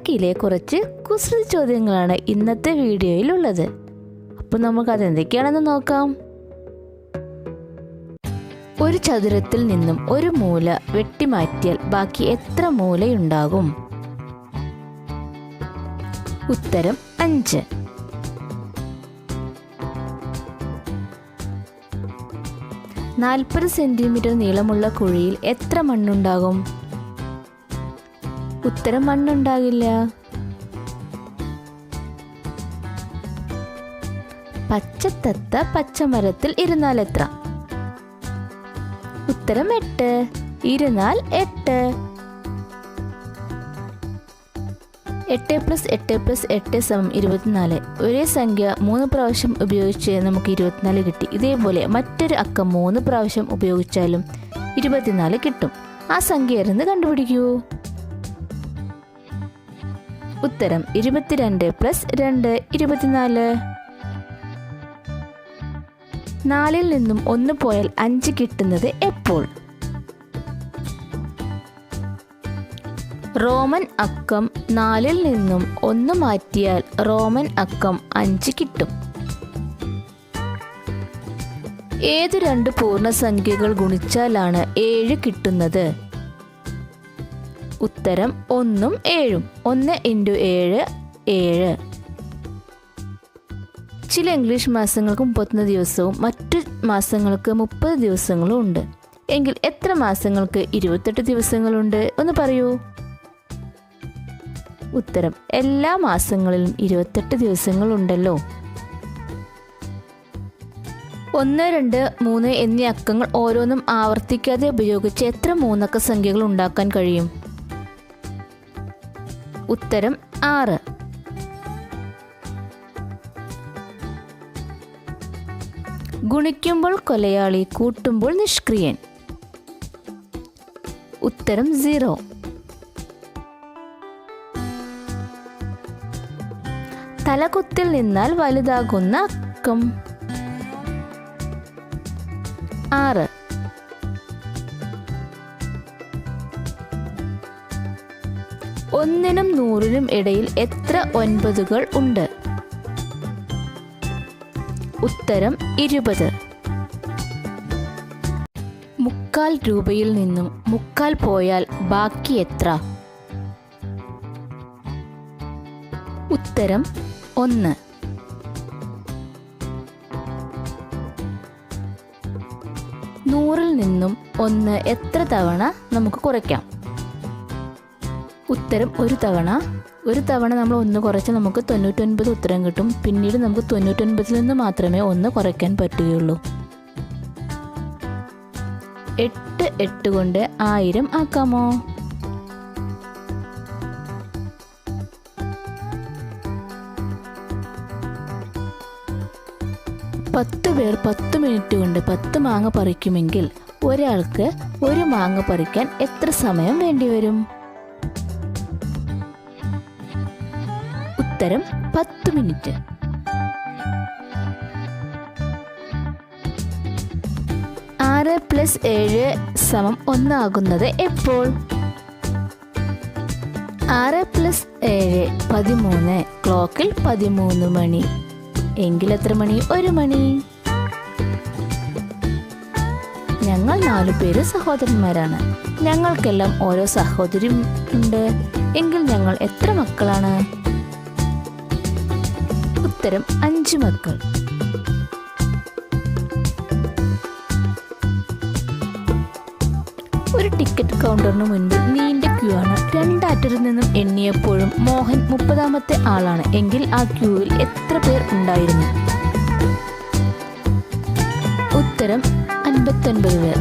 കണക്കിലെ കുറച്ച് കുസൃതി ചോദ്യങ്ങളാണ് ഇന്നത്തെ വീഡിയോയിലുള്ളത്. അപ്പോൾ നമുക്ക് അതെന്തൊക്കെയാണെന്ന് നോക്കാം. ഒരു ചതുരത്തിൽ നിന്നും ഒരു മൂല വെട്ടിമാറ്റിയാൽ ബാക്കി എത്ര മൂലയുണ്ടാകും? ഉത്തരം 5. നാൽപ്പത് സെന്റിമീറ്റർ നീളമുള്ള കുഴിയിൽ എത്ര മണ്ണുണ്ടാകും? ഉത്തരം മണ്ണുണ്ടാകില്ല. പച്ചത്തത്ത പച്ചമരത്തിൽ ഇരുന്നാൽ എത്ര? ഉത്തരം 8. ഇരുന്നാൽ 8. 8 + 8 + 8 = 24. ഒരേ സംഖ്യ 3 പ്രാവശ്യം ഉപയോഗിച്ച് നമുക്ക് 24 കിട്ടി. ഇതേപോലെ മറ്റൊരു അക്കം 3 പ്രാവശ്യം ഉപയോഗിച്ചാലും 24 കിട്ടും. ആ സംഖ്യ ഏതെന്ന് കണ്ടുപിടിക്കൂ. ഉത്തരം 22 + 2 24. 4-ൽ നിന്നും 1 പോയാൽ 5 കിട്ടുന്നത് എപ്പോൾ? റോമൻ അക്കം 4-ൽ നിന്നും 1 മാറ്റിയാൽ റോമൻ അക്കം 5 കിട്ടും. ഏതു 2 പൂർണ്ണസംഖ്യകൾ ഗുണിച്ചാലാണ് 7 കിട്ടുന്നത്? ഉത്തരം 1ഉം 7ഉം. 1 × 7 7. ചില ഇംഗ്ലീഷ് മാസങ്ങൾക്ക് 31 ദിവസവും മറ്റു മാസങ്ങൾക്ക് 30 ദിവസങ്ങളും ഉണ്ട്. എങ്കിൽ എത്ര മാസങ്ങൾക്ക് 28 ദിവസങ്ങളുണ്ട്? ഒന്ന് പറയൂ. ഉത്തരം എല്ലാ മാസങ്ങളിലും 28 ദിവസങ്ങളുണ്ടല്ലോ. 1, 2, 3 എന്നീ അക്കങ്ങൾ ഓരോന്നും ആവർത്തിക്കാതെ ഉപയോഗിച്ച് എത്ര 3 അക്ക സംഖ്യകൾ ഉണ്ടാക്കാൻ കഴിയും? ഉത്തരം 6. ഗുണിക്കുമ്പോൾ കൊലയാളി, കൂട്ടുമ്പോൾ നിഷ്ക്രിയൻ. ഉത്തരം 0. തലകുത്തിൽ നിന്നാൽ വലുതാകുന്ന അക്കം? 6. ഒന്നിനും 100-നും ഇടയിൽ എത്ര 9കൾ ഉണ്ട്? ഉത്തരം 20. 3/4 രൂപയിൽ നിന്നും 3/4 പോയാൽ ബാക്കി എത്ര? ഉത്തരം 1. 100-ൽ നിന്നും 1 എത്ര തവണ നമുക്ക് കുറയ്ക്കാം? ഉത്തരം 1 തവണ. ഒരു തവണ നമ്മൾ 1 കുറച്ച് നമുക്ക് 99 ഉത്തരം കിട്ടും. പിന്നീട് നമുക്ക് 99-ൽ നിന്ന് മാത്രമേ 1 കുറയ്ക്കാൻ പറ്റുകയുള്ളൂ. 8 8 കൊണ്ട് 1000 ആക്കാമോ? പത്ത് പേർ 10 മിനിറ്റ് കൊണ്ട് 10 മാങ്ങ പറിക്കുമെങ്കിൽ ഒരാൾക്ക് 1 മാങ്ങ പറിക്കാൻ എത്ര സമയം വേണ്ടിവരും? ഉത്തരം 10 മിനിറ്റ്. 6 + 7 = 1 ആകുന്നത് എപ്പോൾ? 6 + 7 13. ക്ലോക്കിൽ 13 മണി. എങ്കിൽ എത്ര മണി? 1 മണി. ഞങ്ങൾ 4 പേര് സഹോദരന്മാരാണ്. ഞങ്ങൾക്കെല്ലാം ഓരോ സഹോദരി ഉണ്ട്. എങ്കിൽ ഞങ്ങൾ എത്ര മക്കളാണ്? ഉത്തരം 5 മക്കൾ. ഒരു ടിക്കറ്റ് കൗണ്ടറിന് മുൻപിൽ നീണ്ട ക്യൂ ആണ്. 2 അറ്ററിൽ നിന്നും എണ്ണിയപ്പോഴും മോഹൻ 30ാമത്തെ ആളാണ്. എങ്കിൽ ആ ക്യൂവിൽ എത്ര പേർ ഉണ്ടായിരുന്നു? ഉത്തരം 59 പേർ.